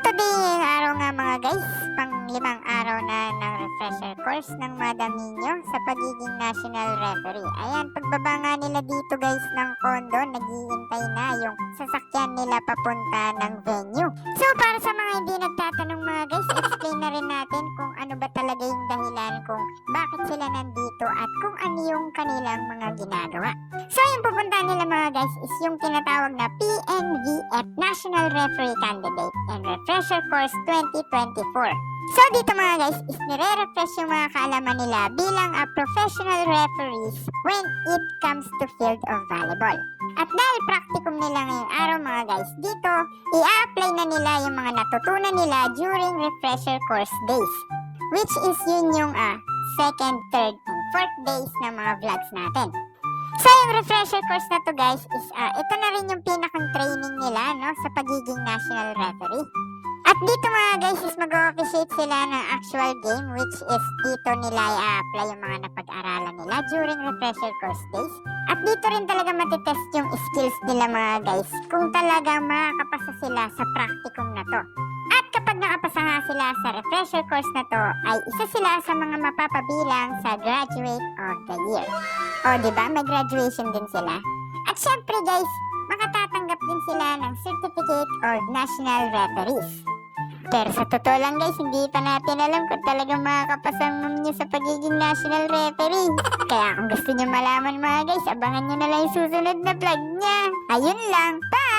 today yung araw nga mga guys, pang-limang araw na ng refresher course ng Madam Nino sa pagiging national referee. Ayan, pagbaba nga nila dito guys ng kondo, naghihintay na yung sasakyan nila papunta ng venue. So para sa mga hindi nagtatanong mga guys, explain na rin natin kung ano ba talaga yung dahilan kung bakit sila nandito at kung ano yung kanilang mga ginagawa. So yung pupunta nila mga guys is yung tinatawag na PNVF National Referee Candidate and Refresher Course 2024. So dito mga guys is nire-refresh yung mga kaalaman nila bilang a professional referees when it comes to field of volleyball. At dahil practicum nila ngayong araw mga guys, dito i-apply na nila yung mga natutunan nila during refresher course days. Which is yun yung second, third, and fourth days ng mga vlogs natin. So yung refresher course na to guys is ito na rin yung pinakang training nila no, sa pagiging national referee. At dito mga guys is mag-officiate sila ng actual game which is dito nila i-apply yung mga napag-aralan nila during refresher course days. At dito rin talaga matitest yung skills nila mga guys kung talagang makakapasa sila sa practicum na to. At kapag nakapasa nga sila sa refresher course na to ay isa sila sa mga mapapabilang sa graduate of the year. O diba may graduation din sila. At syempre guys, makatatanggap din sila ng certificate of national referees. Pero sa totoo lang guys, hindi pa natin alam kung talagang makakapasang niyo sa pagiging national referee. Kaya kung gusto niyo malaman mga guys, abangan niyo na lang yung susunod na vlog niya. Ayun lang, bye!